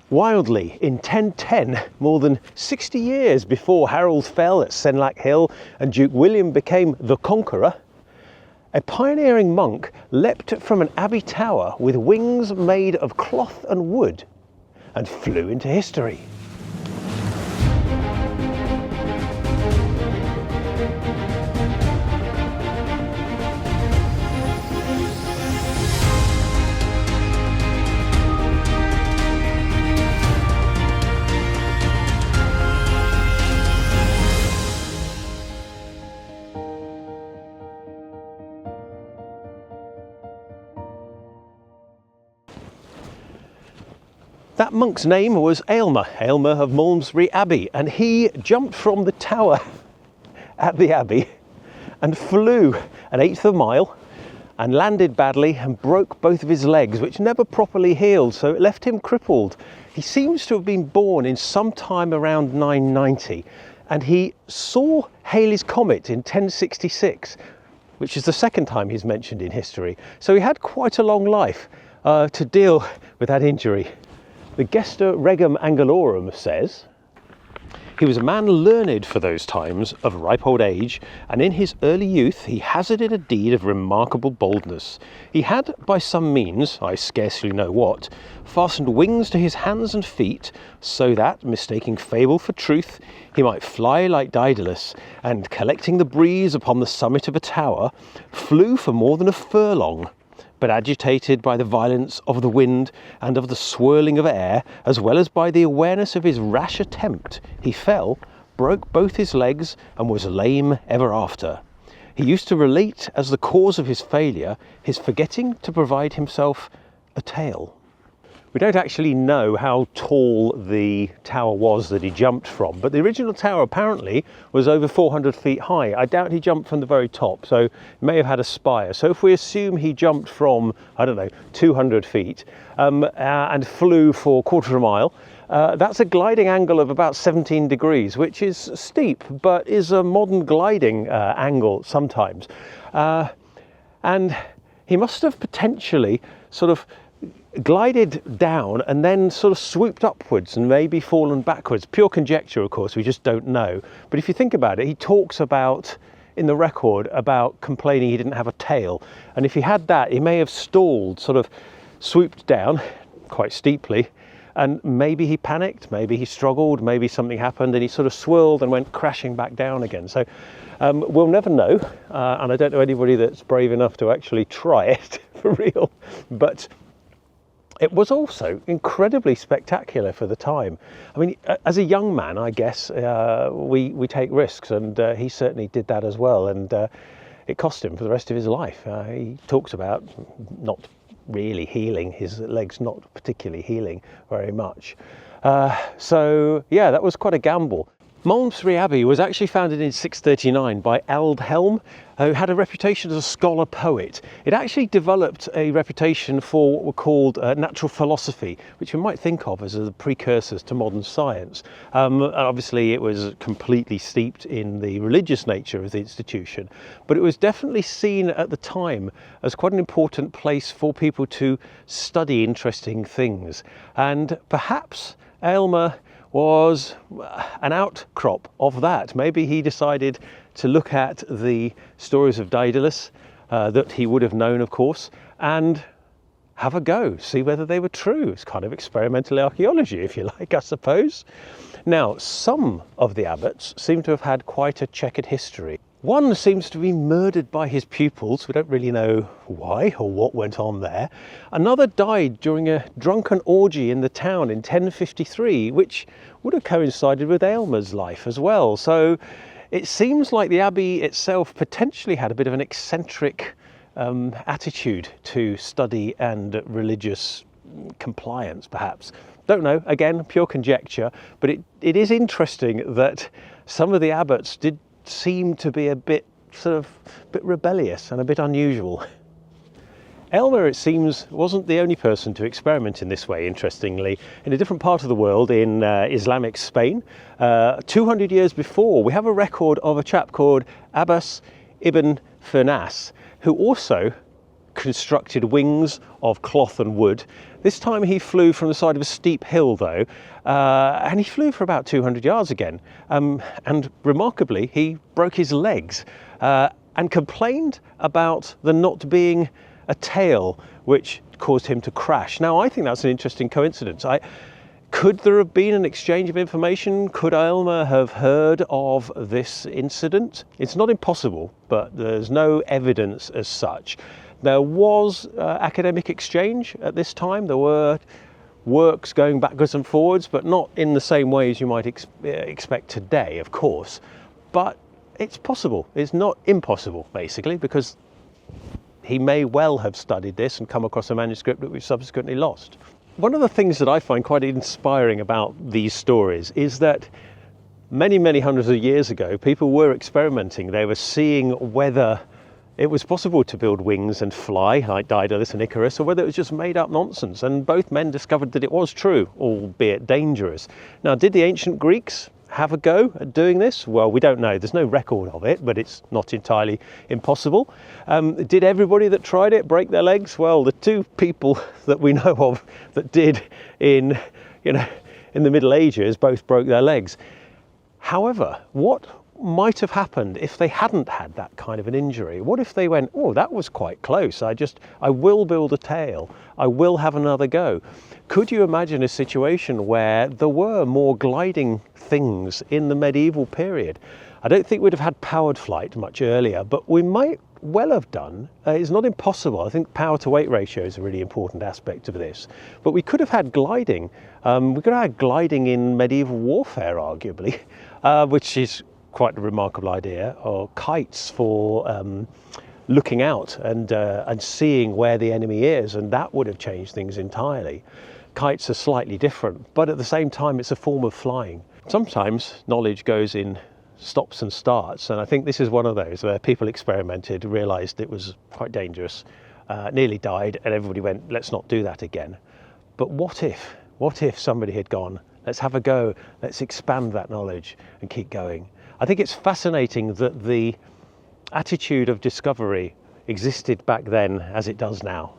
Wildly, in 1010, more than 60 years before Harold fell at Senlac Hill and Duke William became the Conqueror, a pioneering monk leapt from an abbey tower with wings made of cloth and wood and flew into history. That monk's name was Eilmer, Eilmer of Malmesbury Abbey, and he jumped from the tower at the Abbey and flew an eighth of a mile and landed badly and broke both of his legs, which never properly healed, so it left him crippled. He seems to have been born in some time around 990, and he saw Halley's Comet in 1066, which is the second time he's mentioned in history. So he had quite a long life to deal with that injury. The Gesta Regum Angelorum says, he was a man learned for those times, of ripe old age, and in his early youth he hazarded a deed of remarkable boldness. He had, by some means, I scarcely know what, fastened wings to his hands and feet, so that, mistaking fable for truth, he might fly like Daedalus, and, collecting the breeze upon the summit of a tower, flew for more than a furlong. But agitated by the violence of the wind and of the swirling of air, as well as by the awareness of his rash attempt, he fell, broke both his legs, and was lame ever after. He used to relate as the cause of his failure his forgetting to provide himself a tail. We don't actually know how tall the tower was that he jumped from, but the original tower apparently was over 400 feet high. I doubt he jumped from the very top, so he may have had a spire. So if we assume he jumped from, I don't know, 200 feet and flew for a quarter of a mile, that's a gliding angle of about 17 degrees, which is steep, but is a modern gliding angle sometimes. And he must have potentially sort of glided down and then sort of swooped upwards and maybe fallen backwards. Pure conjecture, of course, we just don't know. But if you think about it, he talks about, in the record, about complaining he didn't have a tail. And if he had that, he may have stalled, sort of swooped down quite steeply, and maybe he panicked, maybe he struggled, maybe something happened and he sort of swirled and went crashing back down again. So we'll never know, and I don't know anybody that's brave enough to actually try it for real. But it was also incredibly spectacular for the time. I mean, as a young man, I guess, we take risks, and he certainly did that as well, and it cost him for the rest of his life. He talks about not really healing, his legs not particularly healing very much. So yeah, that was quite a gamble. Malmesbury Abbey was actually founded in 639 by Aldhelm, who had a reputation as a scholar poet. It actually developed a reputation for what were called natural philosophy, which we might think of as the precursors to modern science. Obviously it was completely steeped in the religious nature of the institution, but it was definitely seen at the time as quite an important place for people to study interesting things. And perhaps Eilmer was an outcrop of that. Maybe he decided to look at the stories of Daedalus that he would have known, of course, and have a go, see whether they were true. It's kind of experimental archaeology, if you like, I suppose. Now, some of the abbots seem to have had quite a checkered history. One seems to be murdered by his pupils. We don't really know why or what went on there. Another died during a drunken orgy in the town in 1053, which would have coincided with Eilmer's life as well. So it seems like the abbey itself potentially had a bit of an eccentric attitude to study and religious compliance, perhaps. Don't know, again, pure conjecture, but it is interesting that some of the abbots did seem to be a bit rebellious and a bit unusual. Elmer, it seems, wasn't the only person to experiment in this way, interestingly. In a different part of the world, in Islamic Spain, 200 years before, we have a record of a chap called Abbas ibn Firnas, who also constructed wings of cloth and wood. This time he flew from the side of a steep hill though, and he flew for about 200 yards again. And remarkably, he broke his legs and complained about there not being a tail, which caused him to crash. Now, I think that's an interesting coincidence. Could there have been an exchange of information? Could Eilmer have heard of this incident? It's not impossible, but there's no evidence as such. There was academic exchange at this time. There were works going backwards and forwards, but not in the same way as you might expect today, of course. But it's possible. It's not impossible, basically, because he may well have studied this and come across a manuscript that we've subsequently lost. One of the things that I find quite inspiring about these stories is that many, many hundreds of years ago, people were experimenting. They were seeing whether it was possible to build wings and fly like Daedalus and Icarus, or whether it was just made up nonsense. And both men discovered that it was true, albeit dangerous. Now, did the ancient Greeks have a go at doing this? Well, we don't know. There's no record of it, but it's not entirely impossible. Did everybody that tried it break their legs? Well, the two people that we know of that did in the Middle Ages both broke their legs. However, what might have happened if they hadn't had that kind of an injury? What if they went, oh, that was quite close. I will build a tail. I will have another go. Could you imagine a situation where there were more gliding things in the medieval period? I don't think we'd have had powered flight much earlier, but we might well have done. It's not impossible. I think power to weight ratio is a really important aspect of this. But we could have had gliding. We could have had gliding in medieval warfare, arguably, which is quite a remarkable idea, or kites for looking out and seeing where the enemy is, and that would have changed things entirely. Kites are slightly different, but at the same time it's a form of flying. Sometimes knowledge goes in stops and starts, and I think this is one of those where people experimented, realised it was quite dangerous, nearly died, and everybody went, let's not do that again. But what if somebody had gone, let's have a go, let's expand that knowledge and keep going? I think it's fascinating that the attitude of discovery existed back then as it does now.